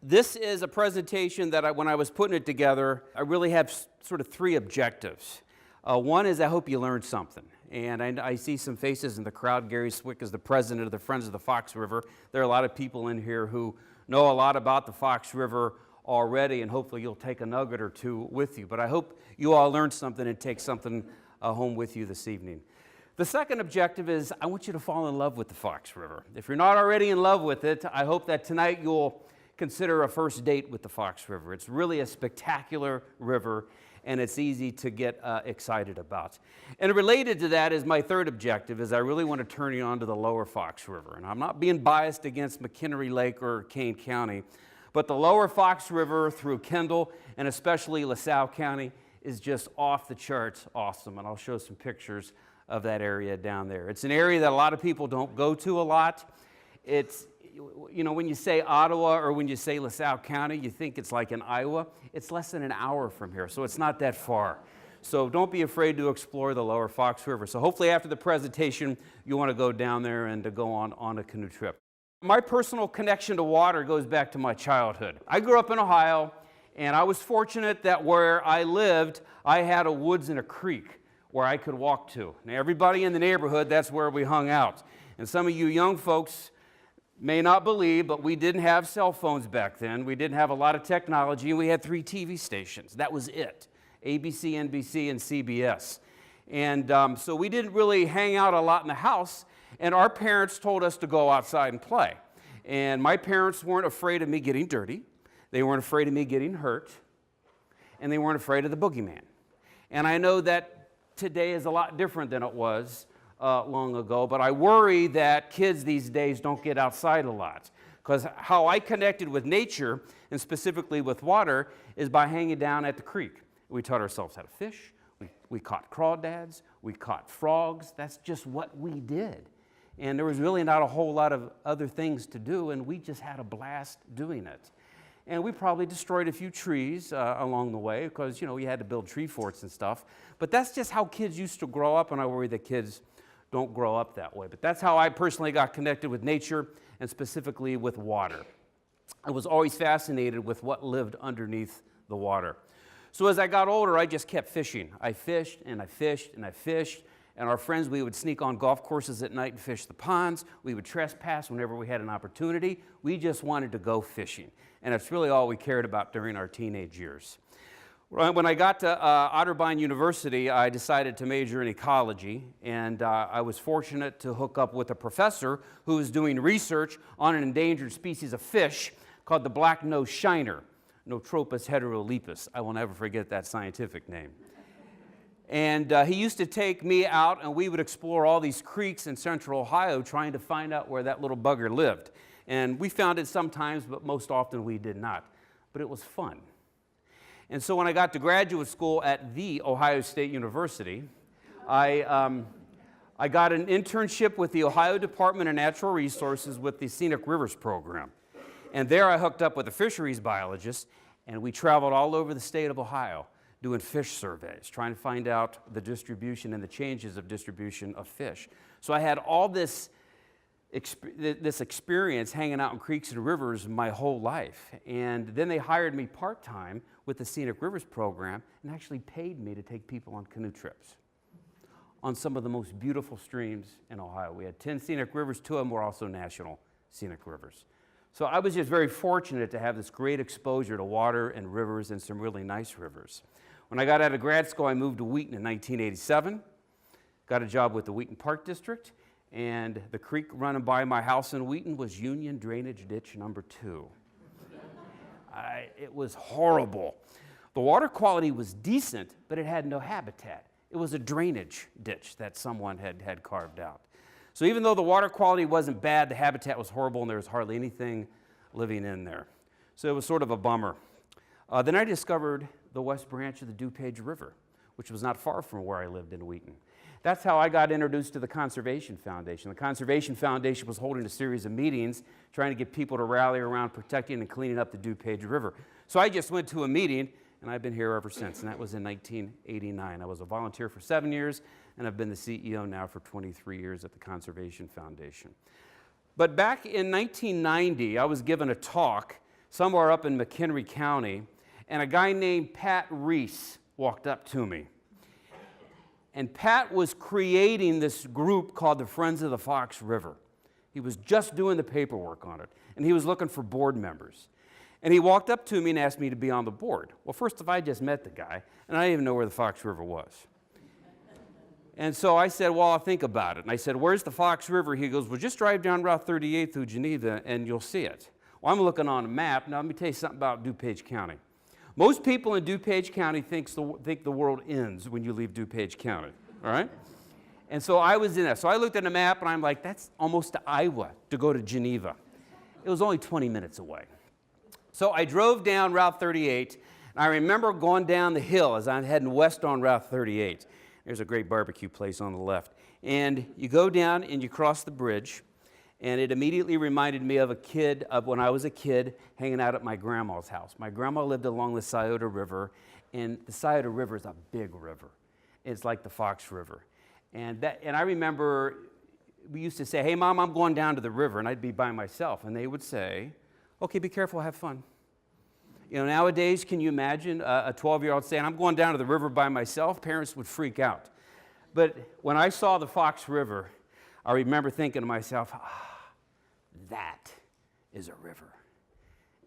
This is a presentation that when I was putting it together, I really have sort of three objectives. One is I hope you learned something. And I see some faces in the crowd. Gary Swick is the president of the Friends of the Fox River. There are a lot of people in here who know a lot about the Fox River already, and hopefully you'll take a nugget or two with you. But I hope you all learned something and take something home with you this evening. The second objective is I want you to fall in love with the Fox River. If you're not already in love with it, I hope that tonight you'll consider a first date with the Fox River. It's really a spectacular river, and it's easy to get excited about. And related to that is my third objective, is I really want to turn you on to the lower Fox River. And I'm not being biased against McHenry Lake or Kane County, but the lower Fox River through Kendall and especially LaSalle County is just off the charts awesome. And I'll show some pictures of that area down there. It's an area that a lot of people don't go to a lot. It's, you know, when you say Ottawa or when you say LaSalle County, you think it's like in Iowa. It's less than an hour from here, so it's not that far. So don't be afraid to explore the lower Fox River. So hopefully after the presentation, you want to go down there and to go on a canoe trip. My personal connection to water goes back to my childhood. I grew up in Ohio, and I was fortunate that where I lived, I had a woods and a creek where I could walk to. Now, everybody in the neighborhood, that's where we hung out. And some of you young folks may not believe, but we didn't have cell phones back then. We didn't have a lot of technology, and we had 3 TV stations. That was it, ABC, NBC, and CBS. And so we didn't really hang out a lot in the house, and our parents told us to go outside and play. And my parents weren't afraid of me getting dirty. They weren't afraid of me getting hurt, and they weren't afraid of the boogeyman. And I know that today is a lot different than it was long ago, but I worry that kids these days don't get outside a lot, because how I connected with nature, and specifically with water, is by hanging down at the creek. We taught ourselves how to fish, we caught crawdads, we caught frogs. That's just what we did. And there was really not a whole lot of other things to do, and we just had a blast doing it. And we probably destroyed a few trees along the way, because, you know, you had to build tree forts and stuff. But that's just how kids used to grow up, and I worry that kids don't grow up that way. But that's how I personally got connected with nature, and specifically with water. I was always fascinated with what lived underneath the water. So as I got older, I just kept fishing. I fished, and I fished, and I fished. And our friends, we would sneak on golf courses at night and fish the ponds. We would trespass whenever we had an opportunity. We just wanted to go fishing. And it's really all we cared about during our teenage years. When I got to Otterbein University, I decided to major in ecology, and I was fortunate to hook up with a professor who was doing research on an endangered species of fish called the black-nosed shiner, Notropus heterolepis. I will never forget that scientific name. And he used to take me out, and we would explore all these creeks in central Ohio trying to find out where that little bugger lived. And we found it sometimes, but most often we did not. But it was fun. And so when I got to graduate school at the Ohio State University, I got an internship with the Ohio Department of Natural Resources with the Scenic Rivers program. And there I hooked up with a fisheries biologist, and we traveled all over the state of Ohio doing fish surveys, trying to find out the distribution and the changes of distribution of fish. So I had all this experience hanging out in creeks and rivers my whole life. And then they hired me part-time with the Scenic Rivers program and actually paid me to take people on canoe trips on some of the most beautiful streams in Ohio. We had 10 scenic rivers, 2 of them were also national scenic rivers. So I was just very fortunate to have this great exposure to water and rivers, and some really nice rivers. When I got out of grad school, I moved to Wheaton in 1987, got a job with the Wheaton Park District, and the creek running by my house in Wheaton was Union Drainage Ditch number 2. It was horrible. The water quality was decent, but it had no habitat. It was a drainage ditch that someone had carved out. So even though the water quality wasn't bad, the habitat was horrible, and there was hardly anything living in there. So it was sort of a bummer. Then I discovered the west branch of the DuPage River, which was not far from where I lived in Wheaton. That's how I got introduced to the Conservation Foundation. The Conservation Foundation was holding a series of meetings trying to get people to rally around protecting and cleaning up the DuPage River. So I just went to a meeting, and I've been here ever since, and that was in 1989. I was a volunteer for 7 years, and I've been the CEO now for 23 years at the Conservation Foundation. But back in 1990, I was given a talk somewhere up in McHenry County, and a guy named Pat Reese walked up to me. And Pat was creating this group called the Friends of the Fox River. He was just doing the paperwork on it, and he was looking for board members. And he walked up to me and asked me to be on the board. Well, first of all, I just met the guy, and I didn't even know where the Fox River was. And so I said, well, I'll think about it. And I said, where's the Fox River? He goes, well, just drive down Route 38 through Geneva, and you'll see it. Well, I'm looking on a map. Now, let me tell you something about DuPage County. Most people in DuPage County think the world ends when you leave DuPage County, all right? And so I was in that. So I looked at the map, and I'm like, that's almost to Iowa to go to Geneva. It was only 20 minutes away. So I drove down Route 38, and I remember going down the hill as I'm heading west on Route 38. There's a great barbecue place on the left. And you go down and you cross the bridge, and it immediately reminded me of when I was a kid hanging out at my grandma's house. My grandma lived along the Schingoethe River, and the Schingoethe River is a big river. It's like the Fox River. And I remember we used to say, hey, Mom, I'm going down to the river, and I'd be by myself. And they would say, okay, be careful, have fun. You know, nowadays, can you imagine a 12-year-old saying, I'm going down to the river by myself? Parents would freak out. But when I saw the Fox River, I remember thinking to myself, that is a river.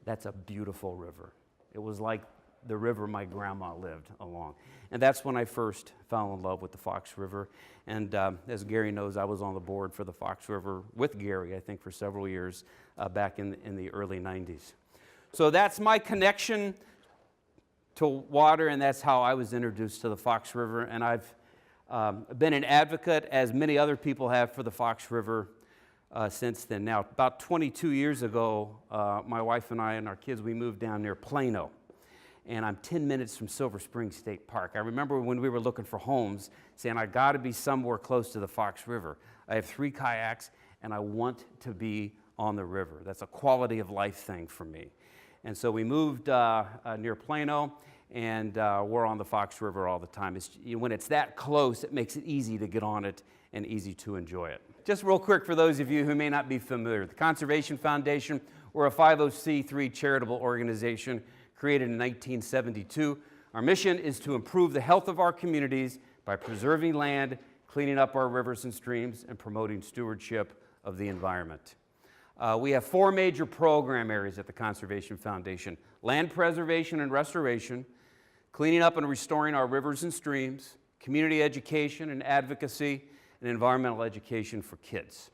That's a beautiful river. It was like the river my grandma lived along. And that's when I first fell in love with the Fox River. And as Gary knows, I was on the board for the Fox River with Gary, I think, for several years back in the early 90s. So that's my connection to water, and that's how I was introduced to the Fox River. And I've been an advocate, as many other people have, for the Fox River since then. Now, about 22 years ago, my wife and I and our kids, we moved down near Plano. And I'm 10 minutes from Silver Springs State Park. I remember when we were looking for homes, saying, I got to be somewhere close to the Fox River. I have 3 kayaks, and I want to be on the river. That's a quality of life thing for me. And so we moved near Plano, and we're on the Fox River all the time. When it's that close, it makes it easy to get on it and easy to enjoy it. Just real quick for those of you who may not be familiar, the Conservation Foundation, we're a 501c3 charitable organization created in 1972. Our mission is to improve the health of our communities by preserving land, cleaning up our rivers and streams, and promoting stewardship of the environment. We have 4 major program areas at the Conservation Foundation: land preservation and restoration, cleaning up and restoring our rivers and streams, community education and advocacy, and environmental education for kids.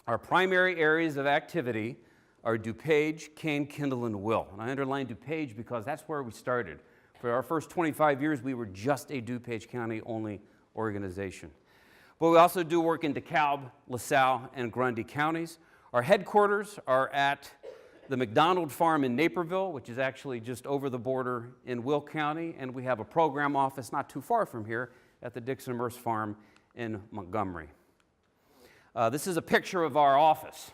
Our primary areas of activity are DuPage, Kane, Kendall, and Will. And I underline DuPage because that's where we started. For our first 25 years, we were just a DuPage County-only organization. But we also do work in DeKalb, LaSalle, and Grundy counties. Our headquarters are at the McDonald Farm in Naperville, which is actually just over the border in Will County, and we have a program office not too far from here at the Dixon Merce Farm in Montgomery. This is a picture of our office.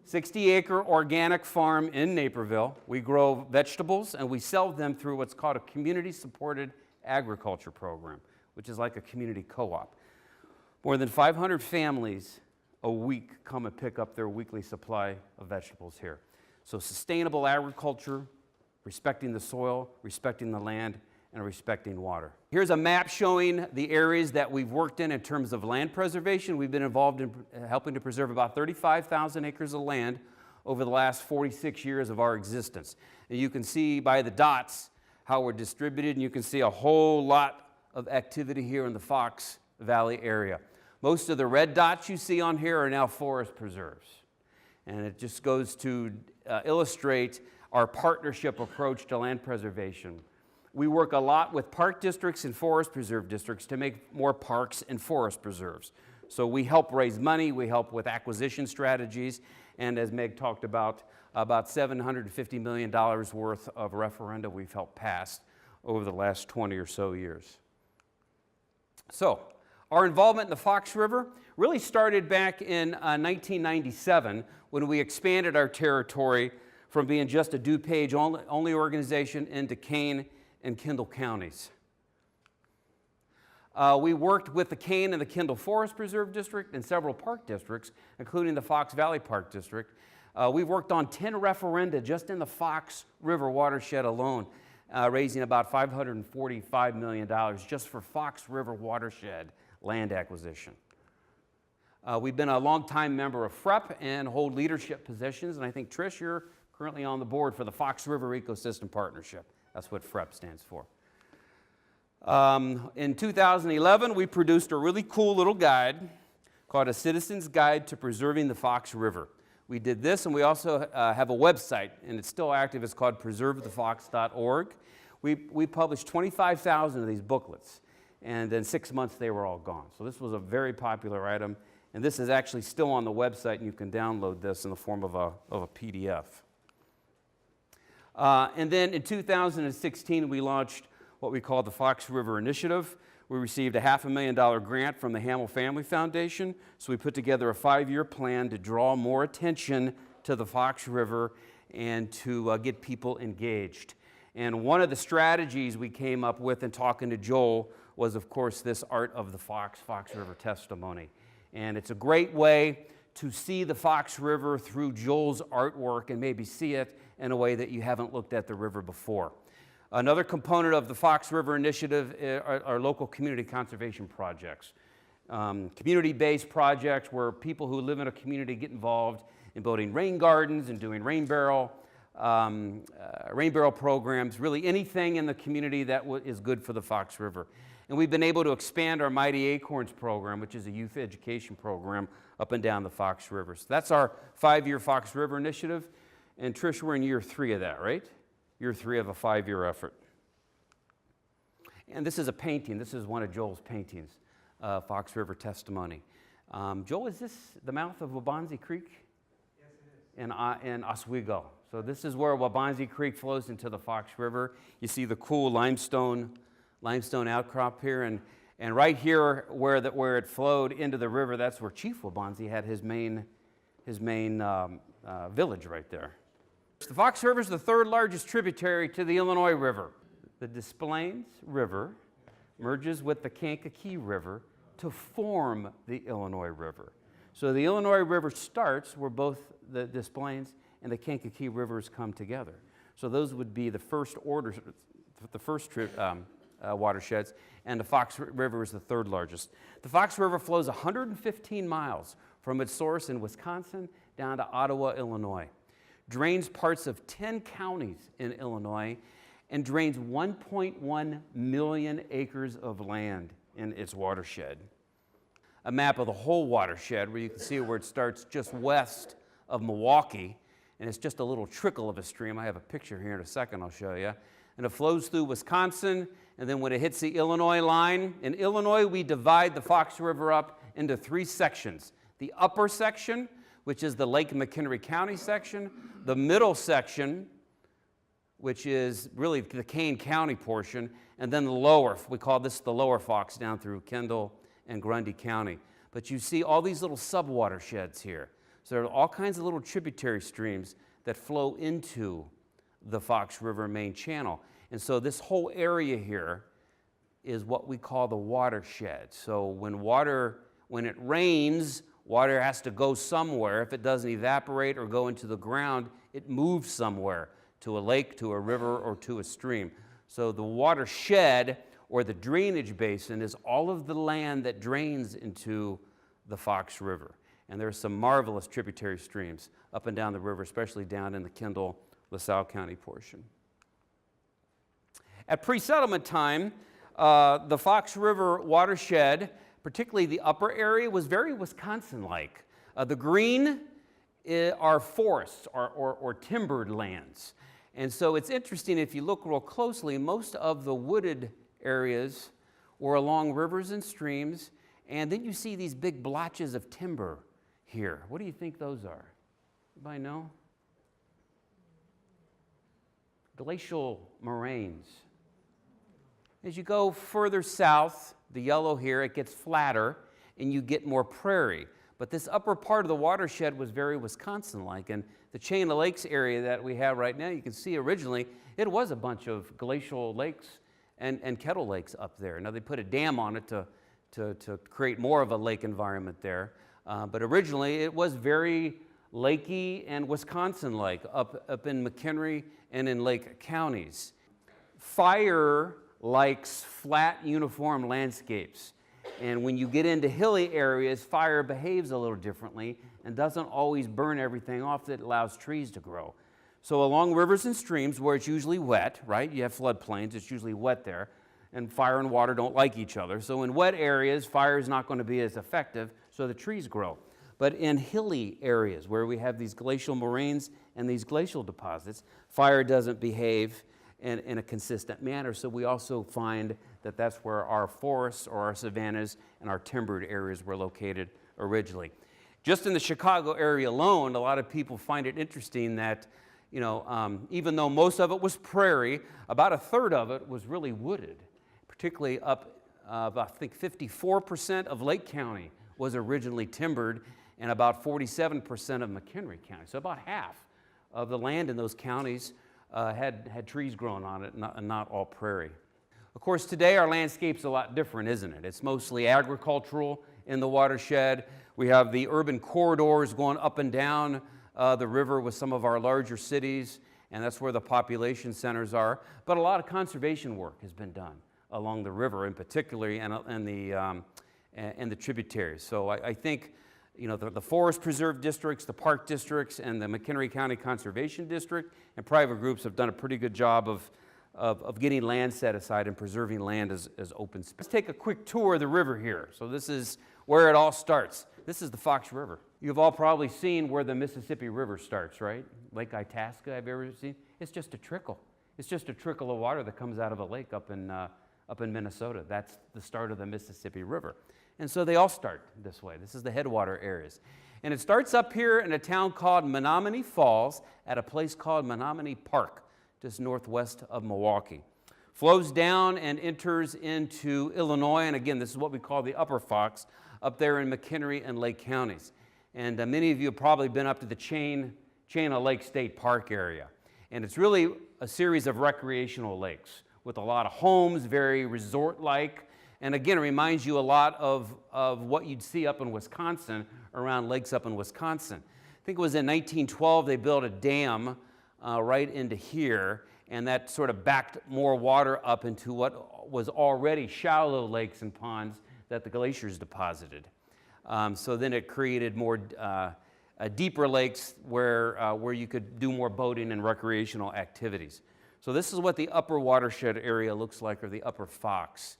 60-acre organic farm in Naperville. We grow vegetables, and we sell them through what's called a community-supported agriculture program, which is like a community co-op. More than 500 families a week come and pick up their weekly supply of vegetables here. So sustainable agriculture, respecting the soil, respecting the land, and respecting water. Here's a map showing the areas that we've worked in terms of land preservation. We've been involved in helping to preserve about 35,000 acres of land over the last 46 years of our existence. And you can see by the dots how we're distributed, and you can see a whole lot of activity here in the Fox Valley area. Most of the red dots you see on here are now forest preserves. And it just goes to illustrate our partnership approach to land preservation. We work a lot with park districts and forest preserve districts to make more parks and forest preserves. So we help raise money, we help with acquisition strategies, and as Meg talked about $750 million worth of referenda we've helped pass over the last 20 or so years. So, our involvement in the Fox River really started back in 1997 when we expanded our territory from being just a DuPage only organization into Kane and Kendall counties. We worked with the Kane and the Kendall Forest Preserve District and several park districts, including the Fox Valley Park District, We've worked on 10 referenda just in the Fox River watershed alone, raising about $545 million just for Fox River watershed land acquisition. We've been a longtime member of FREP and hold leadership positions, and I think, Trish, you're currently on the board for the Fox River Ecosystem Partnership. That's what FREP stands for. In 2011, we produced a really cool little guide called A Citizen's Guide to Preserving the Fox River. We did this, and we also have a website, and it's still active. It's called preservethefox.org. We published 25,000 of these booklets, and in 6 months they were all gone. So this was a very popular item, and this is actually still on the website, and you can download this in the form of a PDF. And then in 2016, we launched what we call the Fox River Initiative. We received a $500,000 grant from the Hamill Family Foundation, so we put together a 5-year plan to draw more attention to the Fox River and to get people engaged. And one of the strategies we came up with in talking to Joel was, of course, this Art of the Fox River testimony. And it's a great way to see the Fox River through Joel's artwork and maybe see it in a way that you haven't looked at the river before. Another component of the Fox River Initiative are local community conservation projects. Community-based projects where people who live in a community get involved in building rain gardens and doing rain barrel programs, really anything in the community that is good for the Fox River. And we've been able to expand our Mighty Acorns program, which is a youth education program up and down the Fox River. So that's our 5-year Fox River Initiative. And Trish, we're in year 3 of that, right? Year 3 of a 5-year effort. And this is a painting. This is one of Joel's paintings, Fox River Testimony. Joel, is this the mouth of Wabansie Creek? Yes, it is. In Oswego. So this is where Wabansie Creek flows into the Fox River. You see the cool limestone outcrop here, and right here where it flowed into the river, that's where Chief Wabansie had his main village right there. The Fox River is the 3rd largest tributary to the Illinois River. The Des Plaines River merges with the Kankakee River to form the Illinois River. So the Illinois River starts where both the Des Plaines and the Kankakee Rivers come together. So those would be the first watersheds, and the Fox River is the 3rd largest. The Fox River flows 115 miles from its source in Wisconsin down to Ottawa, Illinois. Drains parts of 10 counties in Illinois, and drains 1.1 million acres of land in its watershed. A map of the whole watershed where you can see where it starts just west of Milwaukee, and it's just a little trickle of a stream. I have a picture here in a second I'll show you. And it flows through Wisconsin, and then when it hits the Illinois line, in Illinois we divide the Fox River up into 3 sections. The upper section, which is the Lake McHenry County section, the middle section, which is really the Kane County portion, and then the lower, we call this the lower Fox, down through Kendall and Grundy County. But you see all these little sub-watersheds here. So there are all kinds of little tributary streams that flow into the Fox River main channel. And so this whole area here is what we call the watershed. So when it rains, water has to go somewhere. If it doesn't evaporate or go into the ground, it moves somewhere, to a lake, to a river, or to a stream. So the watershed, or the drainage basin, is all of the land that drains into the Fox River. And there's some marvelous tributary streams up and down the river, especially down in the Kendall, LaSalle County portion. At pre-settlement time, the Fox River watershed, particularly the upper area, was very Wisconsin-like. The green are forests or timbered lands. And so it's interesting, if you look real closely, most of the wooded areas were along rivers and streams, and then you see these big blotches of timber here. What do you think those are? Anybody know? Glacial moraines. As you go further south, the yellow here, it gets flatter, and you get more prairie. But this upper part of the watershed was very Wisconsin-like, and the Chain of Lakes area that we have right now, you can see originally, it was a bunch of glacial lakes and kettle lakes up there. Now they put a dam on it to create more of a lake environment there, but originally it was very Lakey and Wisconsin Lake up in McHenry and in Lake counties. Fire likes flat, uniform landscapes. And when you get into hilly areas, fire behaves a little differently and doesn't always burn everything off that allows trees to grow. So along rivers and streams where it's usually wet, right? You have floodplains, it's usually wet there, and fire and water don't like each other. So in wet areas, fire is not going to be as effective, so the trees grow. But in hilly areas where we have these glacial moraines and these glacial deposits, fire doesn't behave in a consistent manner. So we also find that that's where our forests or our savannas and our timbered areas were located originally. Just in the Chicago area alone, a lot of people find it interesting that, even though most of it was prairie, about a third of it was really wooded, particularly up, I think 54% of Lake County was originally timbered, and about 47% of McHenry County. So about half of the land in those counties had trees growing on it, not all prairie. Of course, today our landscape's a lot different, isn't it? It's mostly agricultural in the watershed. We have the urban corridors going up and down the river with some of our larger cities, and that's where the population centers are. But a lot of conservation work has been done along the river, in particular, and the tributaries. So I think the Forest Preserve districts, the park districts, and the McHenry County Conservation District and private groups have done a pretty good job of getting land set aside and preserving land as open space. Let's take a quick tour of the river here. So this is where it all starts. This is the Fox River. You've all probably seen where the Mississippi River starts, right? Lake Itasca, have you ever seen? It's just a trickle. It's just a trickle of water that comes out of a lake up in Minnesota. That's the start of the Mississippi River. And so they all start this way. This is the headwater areas. And it starts up here in a town called Menominee Falls at a place called Menominee Park, just northwest of Milwaukee. Flows down and enters into Illinois, and again, this is what we call the Upper Fox, up there in McHenry and Lake counties. And many of you have probably been up to the Chain of Lake State Park area. And it's really a series of recreational lakes with a lot of homes, very resort-like. And again, it reminds you a lot of what you'd see up in Wisconsin, around lakes up in Wisconsin. I think it was in 1912 they built a dam right into here, and that sort of backed more water up into what was already shallow lakes and ponds that the glaciers deposited. So then it created more deeper lakes where you could do more boating and recreational activities. So this is what the upper watershed area looks like, or the Upper Fox.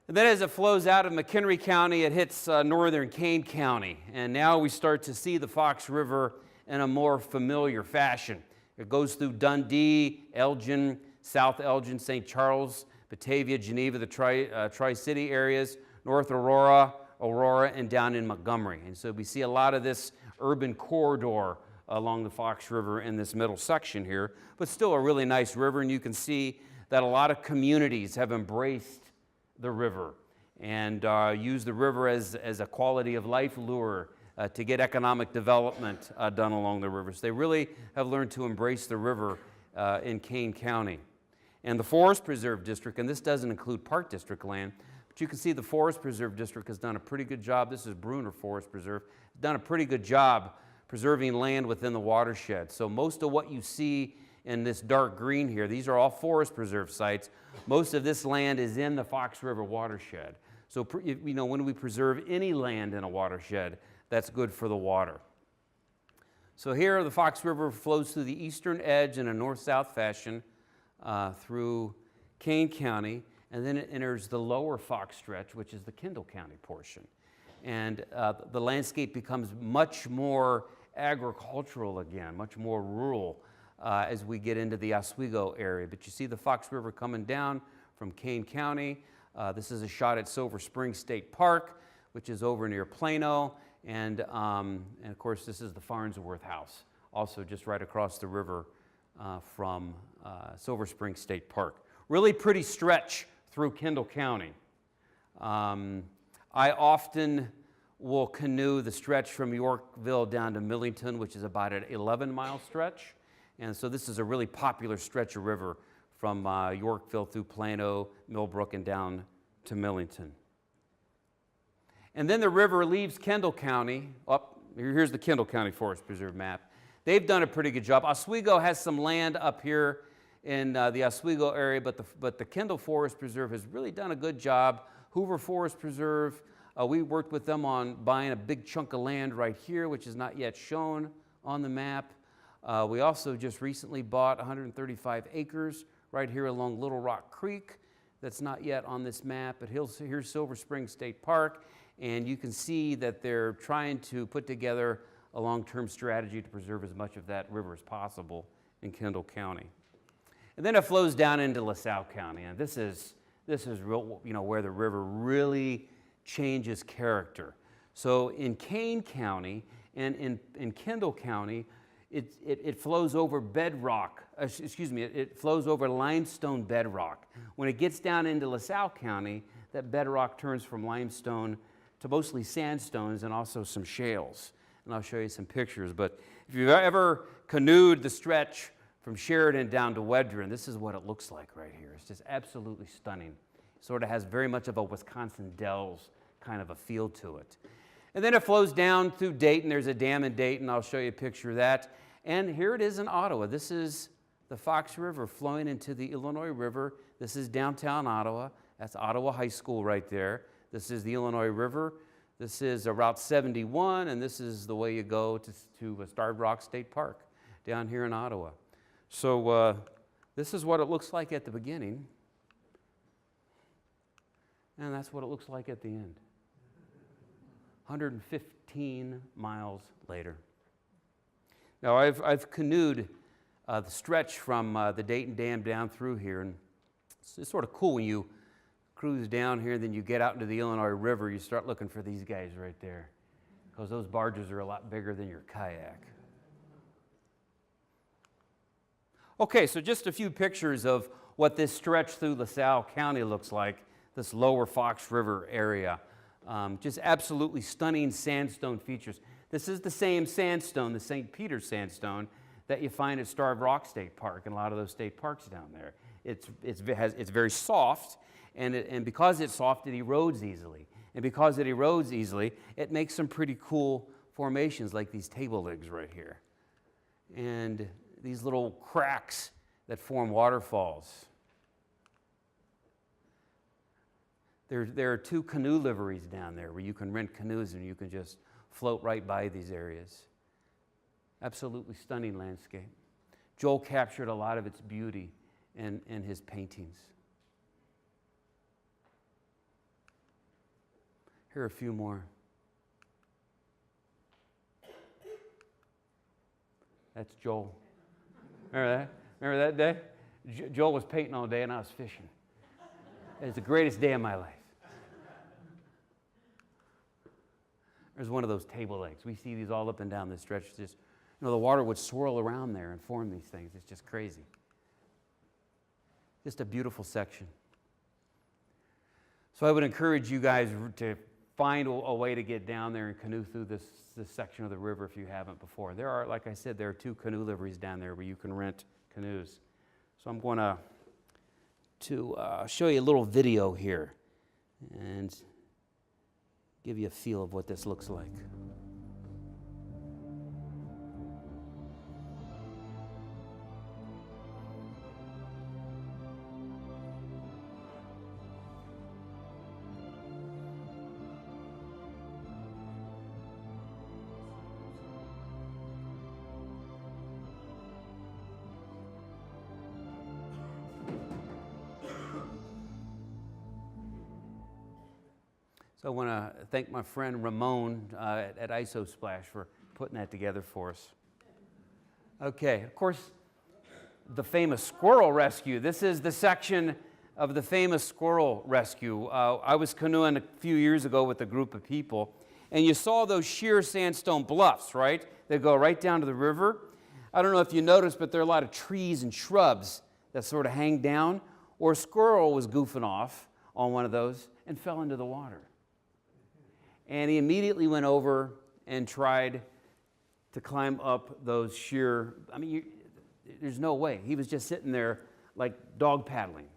And then as it flows out of McHenry County, it hits northern Kane County. And now we start to see the Fox River in a more familiar fashion. It goes through Dundee, Elgin, South Elgin, St. Charles, Batavia, Geneva, the Tri-City areas, North Aurora, and down in Montgomery. And so we see a lot of this urban corridor along the Fox River in this middle section here, but still a really nice river. And you can see that a lot of communities have embraced the river and use the river as a quality of life lure to get economic development done along the rivers. They really have learned to embrace the river in Kane County. And the Forest Preserve District, and this doesn't include Park District land, but you can see the Forest Preserve District has done a pretty good job. This is Bruner Forest Preserve. Done a pretty good job preserving land within the watershed. So most of what you see in this dark green here, these are all Forest Preserve sites. Most of this land is in the Fox River watershed. So when we preserve any land in a watershed, that's good for the water. So here the Fox River flows through the eastern edge in a north-south fashion through Kane County, and then it enters the lower Fox stretch, which is the Kendall County portion. And the landscape becomes much more agricultural again, much more rural as we get into the Oswego area. But you see the Fox River coming down from Kane County. This is a shot at Silver Spring State Park, which is over near Plano. And of course, this is the Farnsworth House, also just right across the river from Silver Spring State Park. Really pretty stretch through Kendall County. I often will canoe the stretch from Yorkville down to Millington, which is about an 11-mile stretch. And so this is a really popular stretch of river from Yorkville through Plano, Millbrook, and down to Millington. And then the river leaves Kendall County up here's the Kendall County Forest Preserve map. They've done a pretty good job. Oswego has some land up here in the Oswego area, but the Kendall Forest Preserve has really done a good job. Hoover Forest Preserve, we worked with them on buying a big chunk of land right here, which is not yet shown on the map. We also just recently bought 135 acres right here along Little Rock Creek. That's not yet on this map, but here's Silver Spring State Park, and you can see that they're trying to put together a long-term strategy to preserve as much of that river as possible in Kendall County. And then it flows down into LaSalle County, and this is real, where the river really changes character. So in Kane County and in Kendall County, it flows over bedrock, it flows over limestone bedrock. When it gets down into LaSalle County, that bedrock turns from limestone to mostly sandstones and also some shales. And I'll show you some pictures. But if you've ever canoed the stretch from Sheridan down to Wedren, this is what it looks like right here. It's just absolutely stunning. Sort of has very much of a Wisconsin Dells kind of a feel to it. And then it flows down through Dayton. There's a dam in Dayton. I'll show you a picture of that. And here it is in Ottawa. This is the Fox River flowing into the Illinois River. This is downtown Ottawa. That's Ottawa High School right there. This is the Illinois River. This is Route 71, and this is the way you go to Starved Rock State Park down here in Ottawa. So this is what it looks like at the beginning. And that's what it looks like at the end. 115 miles later. Now, I've canoed the stretch from the Dayton Dam down through here, and it's sort of cool when you cruise down here, then you get out into the Illinois River, you start looking for these guys right there, because those barges are a lot bigger than your kayak. Okay, so just a few pictures of what this stretch through LaSalle County looks like, this lower Fox River area. Just absolutely stunning sandstone features. This is the same sandstone, the St. Peter sandstone, that you find at Starved Rock State Park and a lot of those state parks down there. It's very soft, and because it's soft, it erodes easily. And because it erodes easily, it makes some pretty cool formations like these table legs right here. And these little cracks that form waterfalls. There are 2 canoe liveries down there where you can rent canoes and you can just float right by these areas. Absolutely stunning landscape. Joel captured a lot of its beauty in his paintings. Here are a few more. That's Joel. Remember that? Remember that day? Joel was painting all day and I was fishing. It was the greatest day of my life. There's one of those table legs. We see these all up and down this stretch. Just, the water would swirl around there and form these things. It's just crazy. Just a beautiful section. So I would encourage you guys to find a way to get down there and canoe through this section of the river if you haven't before. There are, like I said, there are 2 canoe liveries down there where you can rent canoes. So I'm going to show you a little video here and give you a feel of what this looks like. So I want to thank my friend Ramon at ISO Splash for putting that together for us. Okay, of course, the famous squirrel rescue. This is the section of the famous squirrel rescue. I was canoeing a few years ago with a group of people, and you saw those sheer sandstone bluffs, right? They go right down to the river. I don't know if you noticed, but there are a lot of trees and shrubs that sort of hang down, or a squirrel was goofing off on one of those and fell into the water. And he immediately went over and tried to climb up those sheer, there's no way. He was just sitting there like dog paddling.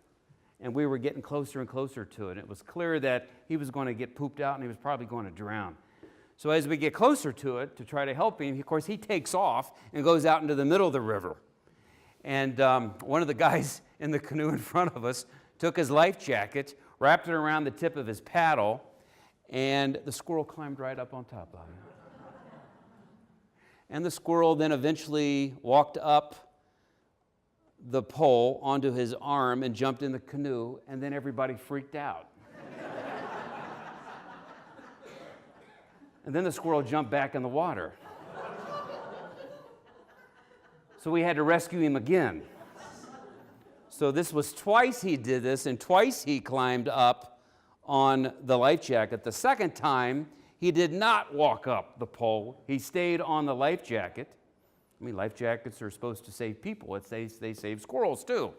And we were getting closer and closer to it. It was clear that he was going to get pooped out and he was probably going to drown. So as we get closer to it to try to help him, of course, he takes off and goes out into the middle of the river. And one of the guys in the canoe in front of us took his life jacket, wrapped it around the tip of his paddle, and the squirrel climbed right up on top of him. And the squirrel then eventually walked up the pole onto his arm and jumped in the canoe, and then everybody freaked out. And then the squirrel jumped back in the water. So we had to rescue him again. So this was twice he did this, and twice he climbed up on the life jacket. The second time, he did not walk up the pole. He stayed on the life jacket. I mean, life jackets are supposed to save people. They save squirrels, too.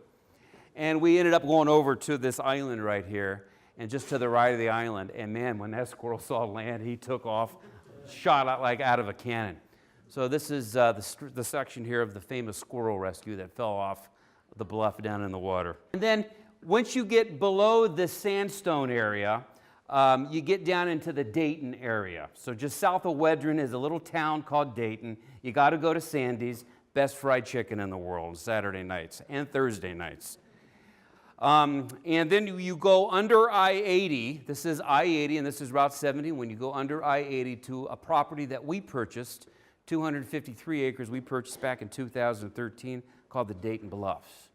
And we ended up going over to this island right here, and just to the right of the island. And man, when that squirrel saw land, he took off, shot out like out of a cannon. So this is the section here of the famous squirrel rescue that fell off the bluff down in the water. And then once you get below the sandstone area, you get down into the Dayton area. So just south of Wedren is a little town called Dayton. You got to go to Sandy's, best fried chicken in the world, Saturday nights and Thursday nights. And then you go under I-80. This is I-80 and this is Route 70. When you go under I-80 to a property that we purchased, 253 acres we purchased back in 2013, called the Dayton Bluffs.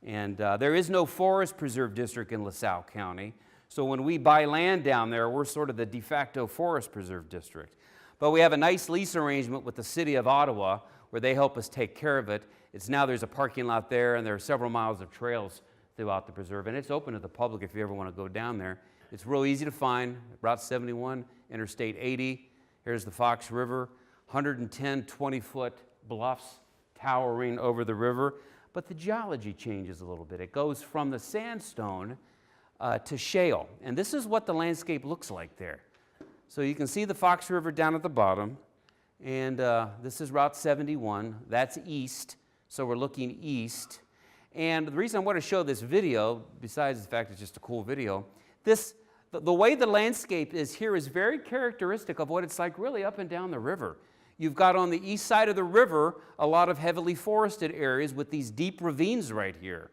And there is no forest preserve district in LaSalle County. So when we buy land down there, we're sort of the de facto forest preserve district. But we have a nice lease arrangement with the city of Ottawa where they help us take care of it. There's a parking lot there, and there are several miles of trails throughout the preserve, and it's open to the public if you ever want to go down there. It's real easy to find, Route 71, Interstate 80. Here's the Fox River, 110 20-foot bluffs towering over the river. But the geology changes a little bit. It goes from the sandstone to shale, and this is what the landscape looks like there. So you can see the Fox River down at the bottom, and this is Route 71. That's east, so we're looking east. And the reason I want to show this video, besides the fact it's just a cool video, the way the landscape is here is very characteristic of what it's like really up and down the river. You've got on the east side of the river a lot of heavily forested areas with these deep ravines right here.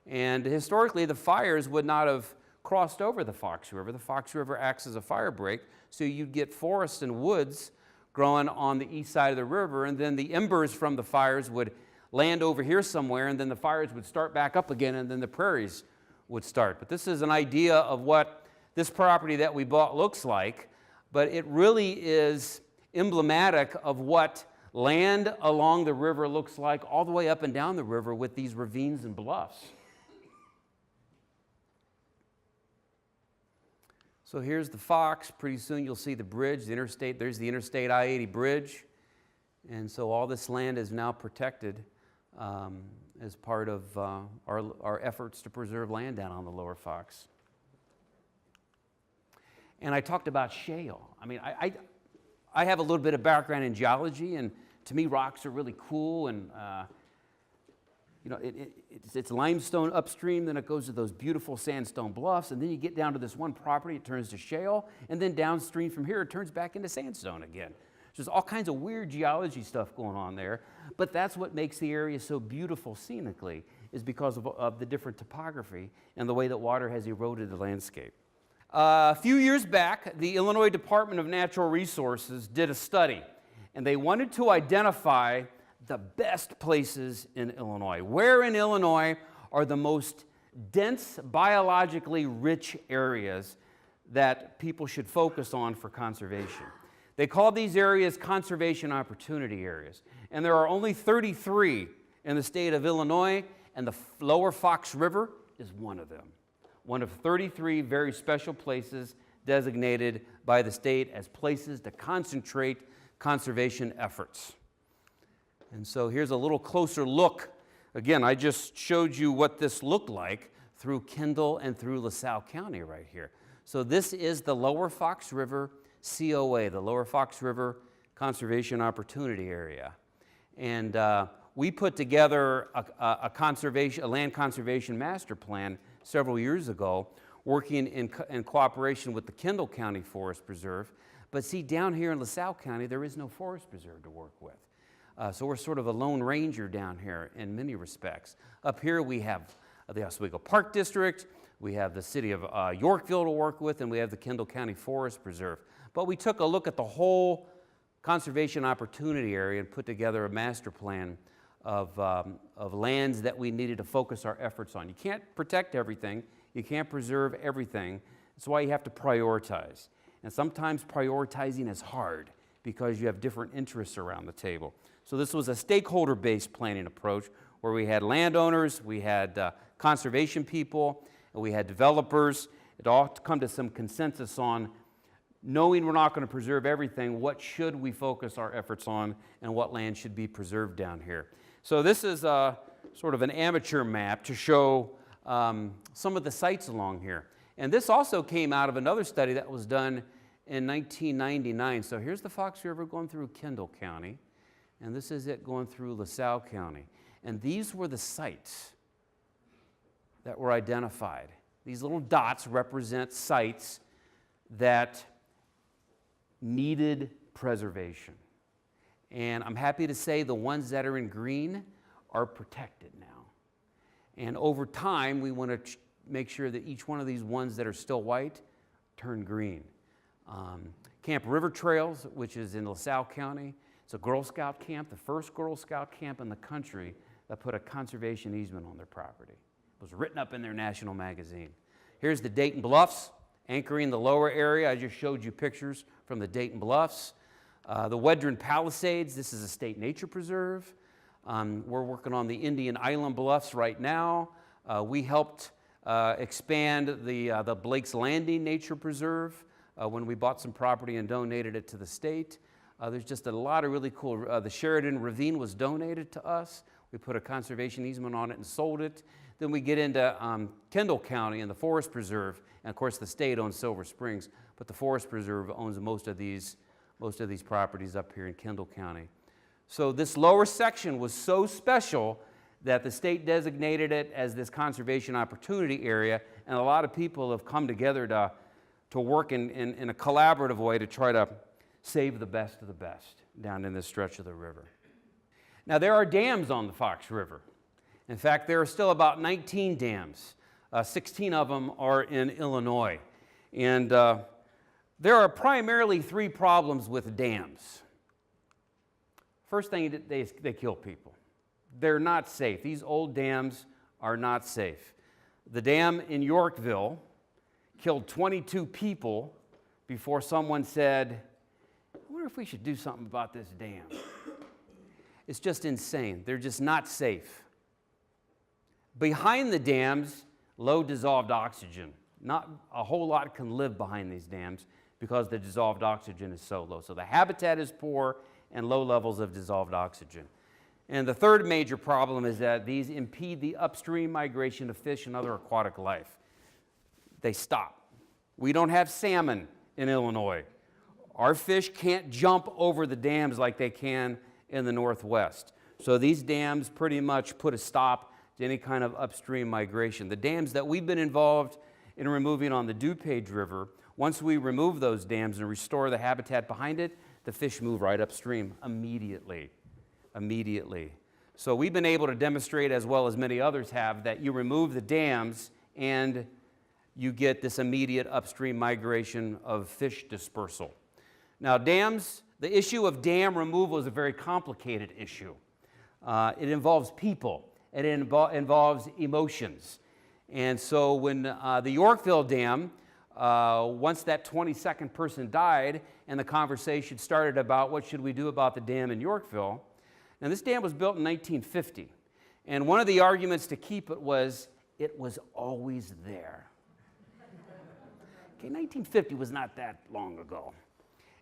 And historically, the fires would not have crossed over the Fox River. The Fox River acts as a fire break, so you'd get forests and woods growing on the east side of the river, and then the embers from the fires would land over here somewhere, and then the fires would start back up again, and then the prairies would start. But this is an idea of what this property that we bought looks like, but it really is emblematic of what land along the river looks like all the way up and down the river with these ravines and bluffs. So here's the Fox. Pretty soon you'll see the bridge, the interstate. There's the Interstate I-80 bridge. And so all this land is now protected as part of our efforts to preserve land down on the Lower Fox. And I talked about shale. I mean, I have a little bit of background in geology, and to me rocks are really cool, and it's limestone upstream, then it goes to those beautiful sandstone bluffs, and then you get down to this one property, it turns to shale, and then downstream from here it turns back into sandstone again. There's all kinds of weird geology stuff going on there, but that's what makes the area so beautiful scenically, is because of the different topography and the way that water has eroded the landscape. A few years back, the Illinois Department of Natural Resources did a study, and they wanted to identify the best places in Illinois. Where in Illinois are the most dense, biologically rich areas that people should focus on for conservation? They call these areas conservation opportunity areas, and there are only 33 in the state of Illinois, and the Lower Fox River is one of them. One of 33 very special places designated by the state as places to concentrate conservation efforts. And so here's a little closer look. Again, I just showed you what this looked like through Kendall and through LaSalle County right here. So this is the Lower Fox River COA, the Lower Fox River Conservation Opportunity Area. And we put together a land conservation master plan several years ago, working in cooperation with the Kendall County Forest Preserve. But see, down here in LaSalle County, there is no forest preserve to work with. So we're sort of a lone ranger down here in many respects. Up here we have the Oswego Park District, we have the city of Yorkville to work with, and we have the Kendall County Forest Preserve. But we took a look at the whole conservation opportunity area and put together a master plan of lands that we needed to focus our efforts on. You can't protect everything, you can't preserve everything. That's why you have to prioritize. And sometimes prioritizing is hard because you have different interests around the table. So this was a stakeholder-based planning approach where we had landowners, we had conservation people, and we had developers. It all come to some consensus on knowing we're not going to preserve everything, what should we focus our efforts on, and what land should be preserved down here. So this is sort of an amateur map to show some of the sites along here. And this also came out of another study that was done in 1999. So here's the Fox River going through Kendall County, and this is it going through LaSalle County. And these were the sites that were identified. These little dots represent sites that needed preservation. And I'm happy to say the ones that are in green are protected now. And over time, we want to make sure that each one of these ones that are still white turn green. Camp River Trails, which is in LaSalle County, it's a Girl Scout camp, the first Girl Scout camp in the country that put a conservation easement on their property. It was written up in their national magazine. Here's the Dayton Bluffs, anchoring the lower area. I just showed you pictures from the Dayton Bluffs. The Wedren Palisades, this is a state nature preserve. We're working on the Indian Island Bluffs right now. We helped expand the Blake's Landing Nature Preserve when we bought some property and donated it to the state. There's just a lot of really cool, the Sheridan Ravine was donated to us. We put a conservation easement on it and sold it. Then we get into Kendall County and the Forest Preserve, and of course the state owns Silver Springs, but the Forest Preserve owns most of these properties up here in Kendall County. So this lower section was so special that the state designated it as this conservation opportunity area, and a lot of people have come together to work in a collaborative way to try to save the best of the best down in this stretch of the river. Now there are dams on the Fox River. In fact, there are still about 19 dams. 16 of them are in Illinois. And there are primarily three problems with dams. First thing, they kill people. They're not safe. These old dams are not safe. The dam in Yorkville killed 22 people before someone said, I wonder if we should do something about this dam. It's just insane. They're just not safe. Behind the dams, low dissolved oxygen. Not a whole lot can live behind these dams because the dissolved oxygen is so low. So the habitat is poor and low levels of dissolved oxygen. And the third major problem is that these impede the upstream migration of fish and other aquatic life. They stop. We don't have salmon in Illinois. Our fish can't jump over the dams like they can in the Northwest. So these dams pretty much put a stop to any kind of upstream migration. The dams that we've been involved in removing on the DuPage River, once we remove those dams and restore the habitat behind it, the fish move right upstream immediately. So we've been able to demonstrate, as well as many others have, that you remove the dams and you get this immediate upstream migration of fish dispersal. Now dams, the issue of dam removal is a very complicated issue. It involves people. It involves emotions. And so when the Yorkville Dam, once that 22nd person died and the conversation started about what should we do about the dam in Yorkville. Now this dam was built in 1950. And one of the arguments to keep it was always there. Okay, 1950 was not that long ago.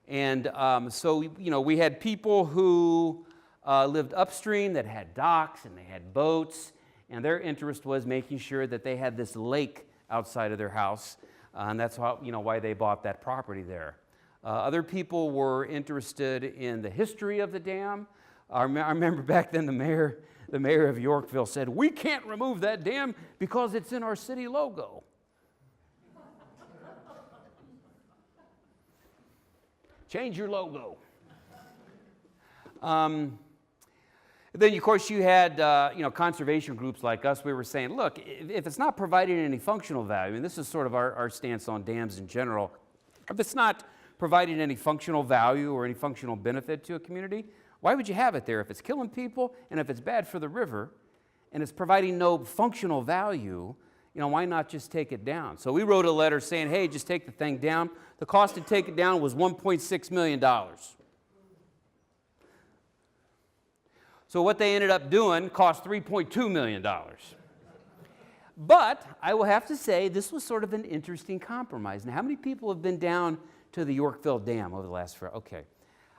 And so, we had people who lived upstream that had docks and they had boats, and their interest was making sure that they had this lake outside of their house, and that's how, why they bought that property there. Other people were interested in the history of the dam. I remember back then the mayor of Yorkville said, "We can't remove that dam because it's in our city logo." Change your logo. Then, of course, you had conservation groups like us. We were saying, look, if it's not providing any functional value, and this is sort of our stance on dams in general, if it's not providing any functional value or any functional benefit to a community, why would you have it there? If it's killing people and if it's bad for the river and it's providing no functional value, why not just take it down? So we wrote a letter saying, hey, just take the thing down. The cost to take it down was $1.6 million. So what they ended up doing cost $3.2 million. But I will have to say this was sort of an interesting compromise. Now, how many people have been down to the Yorkville Dam over the last year? Okay.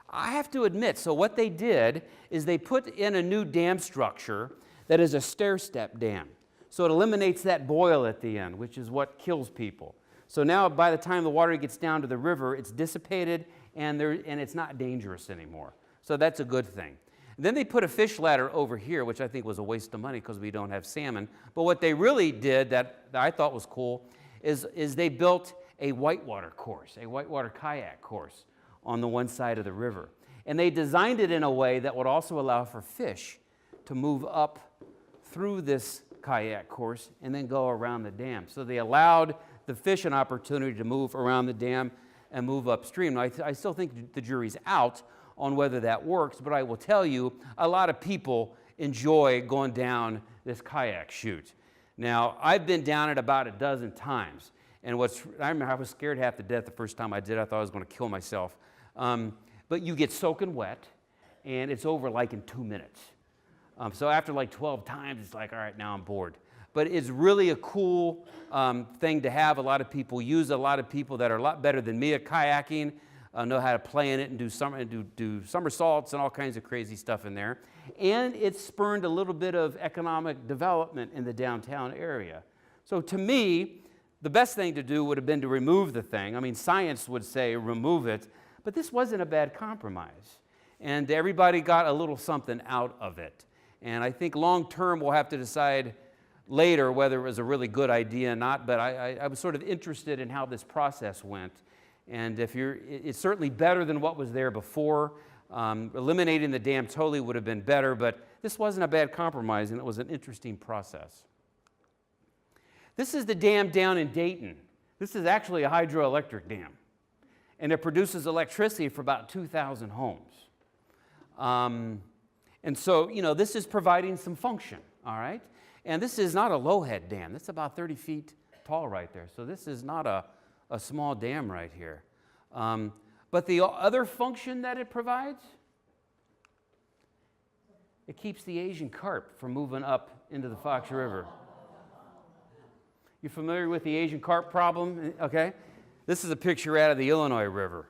I have to admit, so what they did is they put in a new dam structure that is a stair-step dam. So it eliminates that boil at the end, which is what kills people. So now by the time the water gets down to the river, it's dissipated and it's not dangerous anymore. So that's a good thing. Then they put a fish ladder over here, which I think was a waste of money because we don't have salmon. But what they really did that I thought was cool is they built a whitewater course, a whitewater kayak course on the one side of the river. And they designed it in a way that would also allow for fish to move up through this kayak course and then go around the dam. So they allowed the fish an opportunity to move around the dam and move upstream. Now, I still think the jury's out on whether that works, but I will tell you, a lot of people enjoy going down this kayak chute. Now, I've been down it about a dozen times, and I remember I was scared half to death the first time I did. I thought I was going to kill myself. But you get soaking wet, and it's over like in 2 minutes. So after like 12 times, it's like, all right, now I'm bored. But it's really a cool thing to have. A lot of people use it. A lot of people that are a lot better than me at kayaking know how to play in it and do somersaults and all kinds of crazy stuff in there. And it spurned a little bit of economic development in the downtown area. So to me, the best thing to do would have been to remove the thing. I mean, science would say remove it, but this wasn't a bad compromise. And everybody got a little something out of it. And I think long term we'll have to decide later whether it was a really good idea or not, but I was sort of interested in how this process went. And it's certainly better than what was there before. Eliminating the dam totally would have been better, but this wasn't a bad compromise, and it was an interesting process. This is the dam down in Dayton. This is actually a hydroelectric dam, and it produces electricity for about 2,000 homes. And so, this is providing some function, all right? And this is not a low-head dam. It's about 30 feet tall right there. So this is not a small dam right here. But the other function that it provides, it keeps the Asian carp from moving up into the Fox River. You familiar with the Asian carp problem? Okay. This is a picture out of the Illinois River.